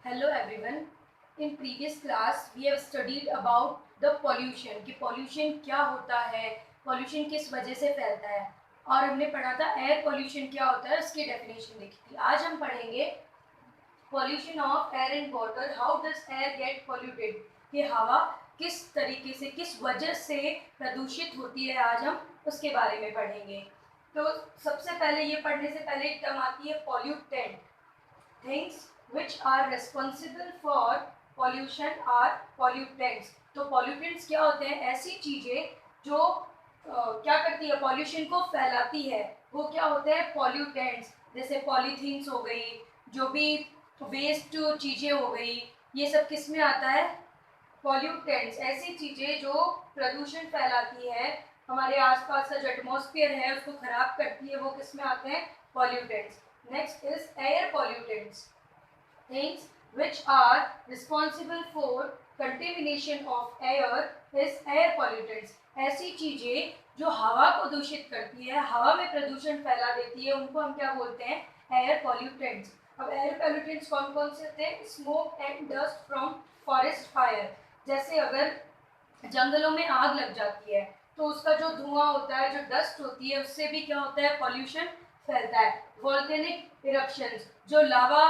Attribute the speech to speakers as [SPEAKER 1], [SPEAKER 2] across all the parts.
[SPEAKER 1] Hello everyone. In previous class we have studied about the pollution कि pollution क्या होता है, pollution किस वजह से फैलता है और हमने पढ़ा था एयर pollution क्या होता है, उसकी डेफिनेशन देखी थी। आज हम पढ़ेंगे pollution of air and water, how does air get polluted, कि हवा किस तरीके से किस वजह से प्रदूषित होती है, आज हम उसके बारे में पढ़ेंगे। तो सबसे पहले ये पढ़ने से पहले एक टर्म आती है pollutant, things which are responsible for pollution are pollutants। तो pollutants क्या होते हैं? ऐसी चीजें जो क्या करती है, पॉल्यूशन को फैलाती है, वो क्या होते हैं? pollutants। जैसे पॉलीथीन्स हो गई, जो भी वेस्ट चीजें हो गई, ये सब किस में आता है? pollutants। ऐसी चीजें जो प्रदूषण फैलाती है, हमारे आसपास का जो एटमॉस्फेयर है उसको खराब करती है, वो किस में आते हैं? pollutants। Next is air pollutants, things which are responsible for contamination of air is air pollutants। ऐसी चीजें जो हवा को दूषित करती है, हवा में प्रदूषण फैला देती है, उनको हम क्या बोलते हैं? Air pollutants। अब एयर pollutants कौन कौन से होते हैं? Smoke and dust from forest fire. जैसे अगर जंगलों में आग लग जाती है तो उसका जो धुआं होता है, जो डस्ट होती है, उससे भी क्या होता है? पॉल्यूशन फैलता है। वोल्केनिक इरप्शंस, जो लावा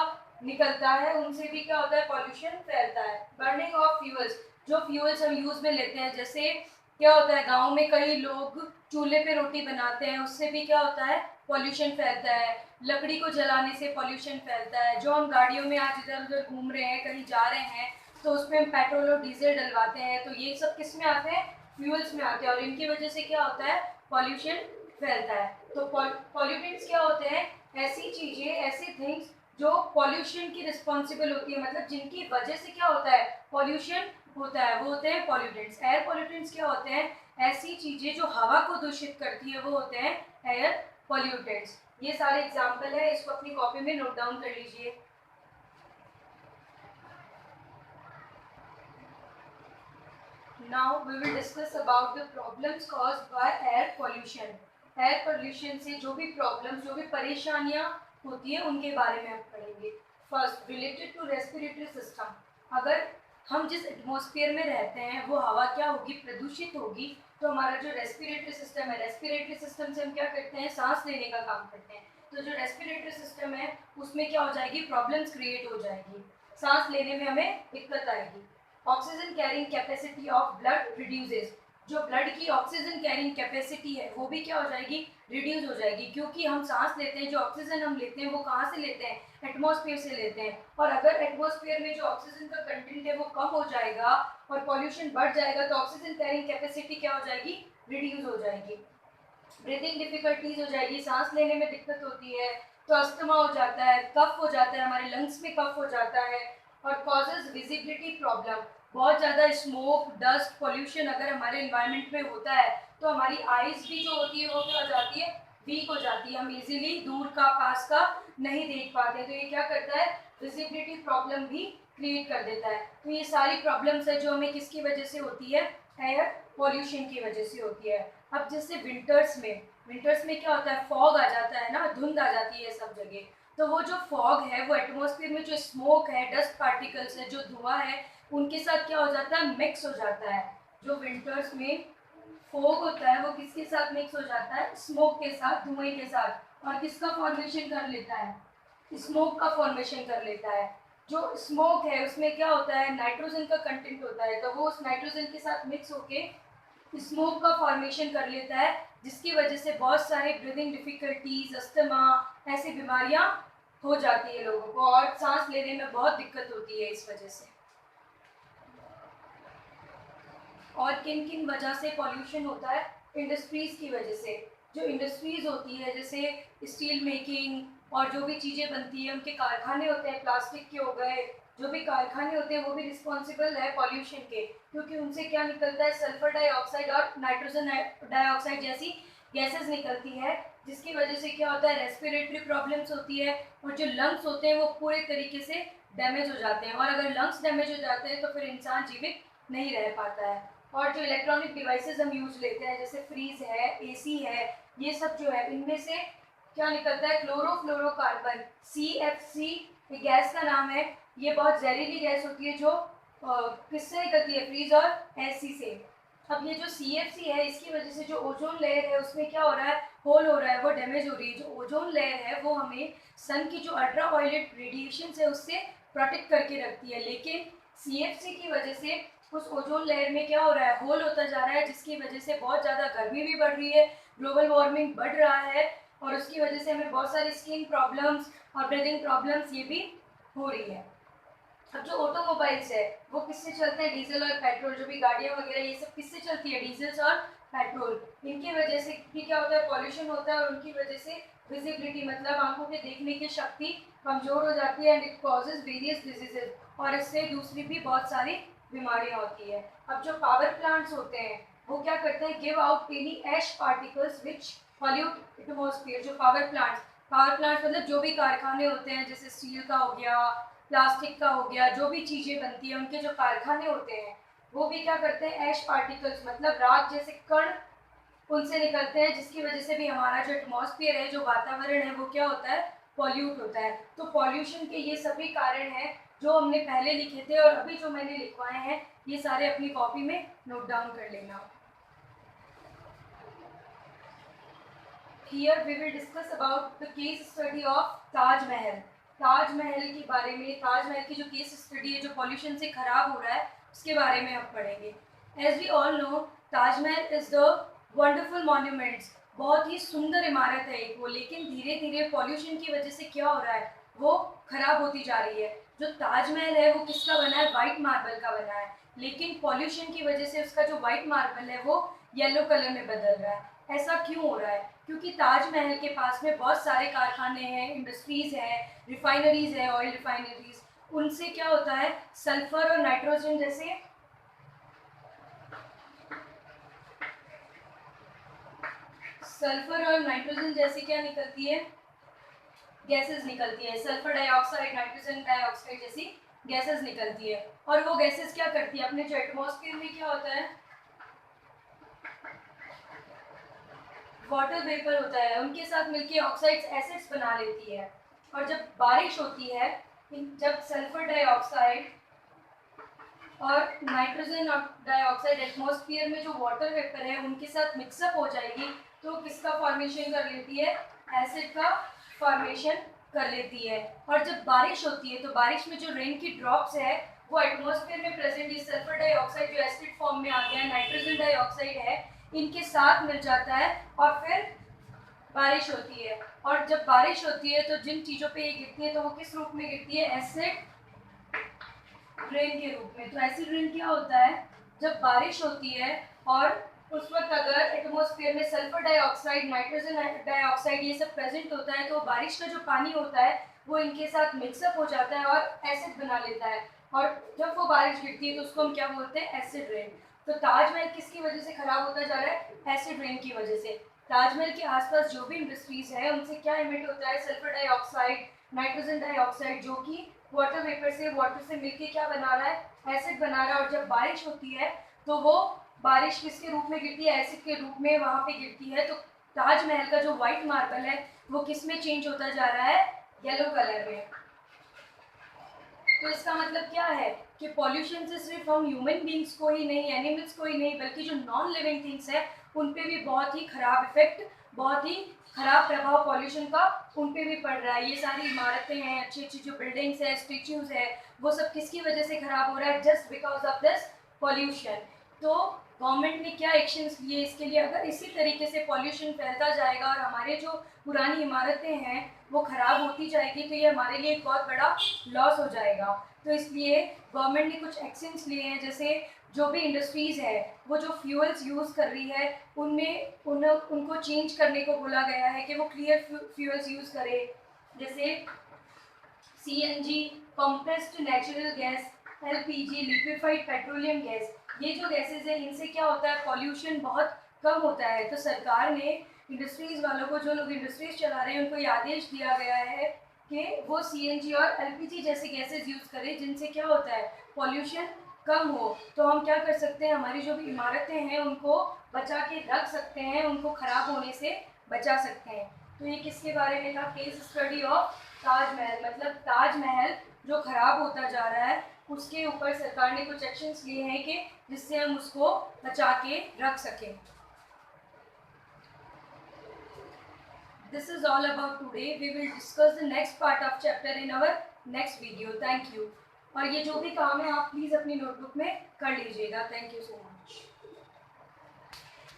[SPEAKER 1] निकलता है, उनसे भी क्या होता है? पॉल्यूशन फैलता है। बर्निंग ऑफ फ्यूल्स, जो फ्यूल्स हम यूज में लेते हैं, जैसे क्या होता है, गांव में कई लोग चूल्हे पे रोटी बनाते हैं, उससे भी क्या होता है? पॉल्यूशन फैलता है। लकड़ी को जलाने से पॉल्यूशन फैलता है। जो हम गाड़ियों में आज इधर उधर घूम रहे हैं, कहीं जा रहे हैं, तो उसमें हम पेट्रोल और डीजल डलवाते हैं, तो ये सब किस में आते हैं? फ्यूल्स में आते हैं, और इनकी वजह से क्या होता है? पॉल्यूशन फैलता है। तो पॉल्यूटेंट्स क्या होते हैं? ऐसी चीजें, ऐसी थिंग्स जो पॉल्यूशन की रिस्पॉन्सिबल होती है, मतलब जिनकी वजह से क्या होता है? पॉल्यूशन होता है, वो होते हैं पॉल्यूटेंट्स। एयर पॉल्यूटेंट्स क्या होते हैं? ऐसी चीजें जो हवा को दूषित करती है, वो होते हैं एयर पॉल्यूटेंट्स। ये सारे एग्जाम्पल है, इसको अपनी कॉपी में नोट डाउन कर लीजिए। Now we will discuss about the problems caused by air pollution। Air pollution से जो भी प्रॉब्लम्स, जो भी परेशानियां होती है, उनके बारे में हम पढ़ेंगे। First, related to respiratory system. अगर हम जिस एटमॉस्फेयर में रहते हैं वो हवा क्या होगी? प्रदूषित होगी, तो हमारा जो रेस्पिरेटरी सिस्टम है, रेस्पिरेटरी सिस्टम से हम क्या करते हैं? सांस लेने का काम करते हैं। तो जो रेस्पिरेटरी सिस्टम है उसमें क्या हो जाएगी? प्रॉब्लम्स क्रिएट हो जाएगी, सांस लेने में हमें दिक्कत आएगी। Oxygen carrying capacity of blood reduces, जो ब्लड की ऑक्सीजन कैरिंग कैपेसिटी है वो भी क्या हो जाएगी? रिड्यूस हो जाएगी, क्योंकि हम सांस लेते हैं, जो ऑक्सीजन हम लेते हैं वो कहाँ से लेते हैं? एटमॉस्फेयर से लेते हैं। और अगर एटमॉस्फेयर में जो ऑक्सीजन का कंटेंट है वो कम हो जाएगा और पॉल्यूशन बढ़ जाएगा, तो ऑक्सीजन कैरिंग कैपेसिटी क्या हो जाएगी? रिड्यूस हो जाएगी। ब्रीथिंग डिफिकल्टीज हो जाएगी, सांस लेने में दिक्कत होती है, तो अस्थमा हो जाता है, कफ हो जाता है, हमारे लंग्स में कफ हो जाता है। और कॉजेज विजिबिलिटी प्रॉब्लम, बहुत ज़्यादा स्मोक, डस्ट, पॉल्यूशन अगर हमारे इन्वायरमेंट में होता है तो हमारी आइज भी जो होती है वो क्या हो जाती है? वीक हो जाती है, हम इजीली दूर का पास का नहीं देख पाते। तो ये क्या करता है? विजिबिलिटी प्रॉब्लम भी क्रिएट कर देता है। तो ये सारी प्रॉब्लम्स है जो हमें किसकी वजह से होती है? एयर पॉल्यूशन की वजह से होती है। अब जैसे विंटर्स में क्या होता है? फॉग आ जाता है ना, धुंध आ जाती है सब जगह। तो वो जो फॉग है वो एटमॉस्फेयर में जो स्मोक है, डस्ट पार्टिकल्स है, जो धुआं है, उनके साथ क्या हो जाता है? मिक्स हो जाता है। जो विंटर्स में फॉग होता है वो किसके साथ मिक्स हो जाता है? स्मोक के साथ, धुएं के साथ। और किसका फॉर्मेशन कर लेता है? स्मोक का फॉर्मेशन कर लेता है। जो स्मोक है उसमें क्या होता है? नाइट्रोजन का कंटेंट होता है, तो वो उस नाइट्रोजन के साथ मिक्स होके स्मोक का फॉर्मेशन कर लेता है, जिसकी वजह से बहुत सारे ब्रीदिंग डिफिकल्टीज, अस्थमा, ऐसी बीमारियां हो जाती है लोगों को, और सांस लेने में बहुत दिक्कत होती है इस वजह से। और किन किन वजह से पॉल्यूशन होता है? इंडस्ट्रीज की वजह से। जो इंडस्ट्रीज होती है, जैसे स्टील मेकिंग और जो भी चीज़ें बनती है, उनके कारखाने होते हैं, प्लास्टिक के हो गए, जो भी कारखाने होते हैं वो भी रिस्पॉन्सिबल है पॉल्यूशन के, क्योंकि उनसे क्या निकलता है? सल्फर डाइऑक्साइड और नाइट्रोजन डाइऑक्साइड जैसी गैसेस निकलती है, जिसकी वजह से क्या होता है? रेस्पिरेटरी प्रॉब्लम्स होती है, और जो लंग्स होते हैं वो पूरे तरीके से डैमेज हो जाते हैं, और अगर लंग्स डैमेज हो जाते हैं तो फिर इंसान जीवित नहीं रह पाता है। और जो इलेक्ट्रॉनिक डिवाइसेस हम यूज लेते हैं, जैसे फ्रीज है, एसी है, ये सब जो है, इनमें से क्या निकलता है? क्लोरोफ्लोरोकार्बन, CFC ये गैस का नाम है, ये बहुत जहरीली गैस होती है जो किससे निकलती है, फ्रीज और एसी से। अब ये जो CFC है, इसकी वजह से जो ओजोन लेयर है उसमें क्या हो रहा है, होल हो रहा है, वो डैमेज हो रही है। जो ओजोन लेयर है वो हमें सन की जो अल्ट्रा वायलेट रेडिएशन है उससे प्रोटेक्ट करके रखती है, लेकिन CFC की वजह से उस ओजोन लेयर में क्या हो रहा है, होल होता जा रहा है, जिसकी वजह से बहुत ज़्यादा गर्मी भी बढ़ रही है, ग्लोबल वार्मिंग बढ़ रहा है, और उसकी वजह से हमें बहुत सारी स्किन प्रॉब्लम्स और ब्रीदिंग प्रॉब्लम्स ये भी हो रही है। अब जो ऑटोमोबाइल्स है वो किससे चलते हैं, डीजल और पेट्रोल। जो भी गाड़ियाँ वगैरह ये सब किससे चलती है, डीजल्स और पेट्रोल। इनकी वजह से भी क्या होता है, पॉल्यूशन होता है, और उनकी वजह से विजिबिलिटी मतलब आंखों के देखने की शक्ति कमज़ोर हो जाती है, and it causes various diseases, और इससे दूसरी भी बहुत सारी बीमारियाँ होती है। अब जो पावर प्लांट्स होते हैं वो क्या करते हैं, give out tiny ash particles which pollute atmosphere. जो पावर प्लांट्स मतलब जो भी कारखाने होते हैं, जैसे स्टील का हो गया, प्लास्टिक का हो गया, जो भी चीज़ें बनती हैं उनके जो कारखाने होते हैं वो भी क्या करते हैं, ऐश पार्टिकल्स मतलब राख जैसे कण उनसे निकलते हैं, जिसकी वजह से भी हमारा जो एटमॉस्फेयर है, जो वातावरण है, वो क्या होता है, पॉल्यूट होता है। तो पॉल्यूशन के ये सभी कारण हैं जो हमने पहले लिखे थे, और अभी जो मैंने लिखवाए हैं ये सारे अपनी कॉपी में नोट डाउन कर लेना। Here we will discuss about the case study of Taj Mahal. Taj Mahal के बारे में, ताजमहल की जो केस स्टडी है जो पॉल्यूशन से खराब हो रहा है उसके बारे में हम पढ़ेंगे। As we all know, Taj Mahal is the wonderful monuments, बहुत ही सुंदर इमारत है एक वो, लेकिन धीरे धीरे पॉल्यूशन की वजह से क्या हो रहा है, वो खराब होती जा रही है। जो ताजमहल है वो किसका बना है, वाइट मार्बल का बना है, लेकिन पॉल्यूशन की वजह से उसका जो वाइट मार्बल है वो येलो कलर में बदल रहा है। ऐसा क्यों हो रहा है, क्योंकि ताजमहल के पास में बहुत सारे कारखाने हैं, इंडस्ट्रीज है, रिफाइनरीज है, ऑयल रिफाइनरीज। उनसे क्या होता है, सल्फर और नाइट्रोजन जैसे क्या निकलती है, गैसेस निकलती है। सल्फर डाइऑक्साइड, नाइट्रोजन डाइऑक्साइड जैसी गैसेस निकलती है, और वो गैसेस क्या करती है, अपने जो एटमॉस्फेयर में क्या होता है, वाटर वेपर होता है, उनके साथ मिलके ऑक्साइड्स एसिड्स बना लेती है। और जब बारिश होती है, जब सल्फर डाइऑक्साइड और नाइट्रोजन डाइऑक्साइड एटमॉस्फेयर में जो वाटर वेपर है उनके साथ मिक्सअप हो जाएगी, तो किसका फॉर्मेशन कर लेती है, एसिड का फॉर्मेशन कर लेती है। और जब बारिश होती है तो बारिश में जो रेन की ड्रॉप्स है वो एटमॉस्फेयर में प्रेजेंट ये सल्फर डाइऑक्साइड जो एसिड फॉर्म में आ गया है, नाइट्रोजन डाइऑक्साइड है, इनके साथ मिल जाता है और फिर बारिश होती है। और जब बारिश होती है तो जिन चीज़ों पे ये गिरती है तो वो किस रूप में गिरती है, एसिड रेन के रूप में। तो एसिड रेन क्या होता है, जब बारिश होती है और उस वक्त अगर एटमॉस्फेयर में सल्फर डाइऑक्साइड, नाइट्रोजन डाइऑक्साइड ये सब प्रेजेंट होता है, तो बारिश का जो पानी होता है वो इनके साथ मिक्सअप हो जाता है और एसिड बना लेता है, और जब वो बारिश गिरती है तो उसको हम क्या बोलते हैं, एसिड रेन। तो ताजमहल किसकी वजह से खराब होता जा रहा है, एसिड रेन की वजह से। ताजमहल के आसपास जो भी इंडस्ट्रीज है उनसे क्या इमिट होता है, सल्फर डाइऑक्साइड, नाइट्रोजन डाइऑक्साइड, जो कि वाटर वेपर से, वाटर से मिलके क्या बना रहा है, एसिड बना रहा है। और जब बारिश होती है तो वो बारिश किसके रूप में गिरती है, एसिड के रूप में वहाँ पे गिरती है। तो ताजमहल का जो वाइट मार्बल है वो किस में चेंज होता जा रहा है, येलो कलर में। तो इसका मतलब क्या है कि पॉल्यूशन से सिर्फ हम ह्यूमन बींग्स को ही नहीं, एनिमल्स को ही नहीं, बल्कि जो नॉन लिविंग थिंग्स है उन पे भी बहुत ही खराब इफेक्ट, बहुत ही खराब प्रभाव पॉल्यूशन का उन पे भी पड़ रहा है। ये सारी इमारतें हैं, अच्छी अच्छी जो बिल्डिंग्स है, स्टेच्यूज है, वो सब किसकी वजह से खराब हो रहा है, just because of this pollution. तो गवर्नमेंट ने क्या एक्शंस लिए इसके लिए, अगर इसी तरीके से पॉल्यूशन फैलता जाएगा और हमारे जो पुरानी इमारतें हैं वो ख़राब होती जाएगी, तो ये हमारे लिए एक बहुत बड़ा लॉस हो जाएगा। तो इसलिए गवर्नमेंट ने कुछ एक्शंस लिए हैं, जैसे जो भी इंडस्ट्रीज़ है वो जो फ्यूल्स यूज़ कर रही है उनमें उनको चेंज करने को बोला गया है कि वो क्लियर फ्यूल्स यूज़ करें, जैसे CNG, compressed natural gas, LPG, liquefied petroleum gas. ये जो गैसेज हैं इनसे क्या होता है, पॉल्यूशन बहुत कम होता है। तो सरकार ने इंडस्ट्रीज़ वालों को, जो लोग इंडस्ट्रीज चला रहे हैं, उनको ये आदेश दिया गया है कि वो CNG और LPG जैसे गैसेज यूज़ करें, जिनसे क्या होता है, पॉल्यूशन कम हो। तो हम क्या कर सकते हैं, हमारी जो भी इमारतें हैं उनको बचा के रख सकते हैं, उनको ख़राब होने से बचा सकते हैं। तो ये किसके बारे में था? केस स्टडी ऑफ ताजमहल, मतलब ताजमहल जो खराब होता जा रहा है उसके ऊपर सरकार ने कुछ एक्शंस लिए हैं कि जिससे हम उसको बचा के रख सकें। This is all about today. We will discuss the next part of chapter in our next video. Thank you. और ये जो भी काम है आप प्लीज़ अपनी नोटबुक में कर लीजिएगा। Thank you so much.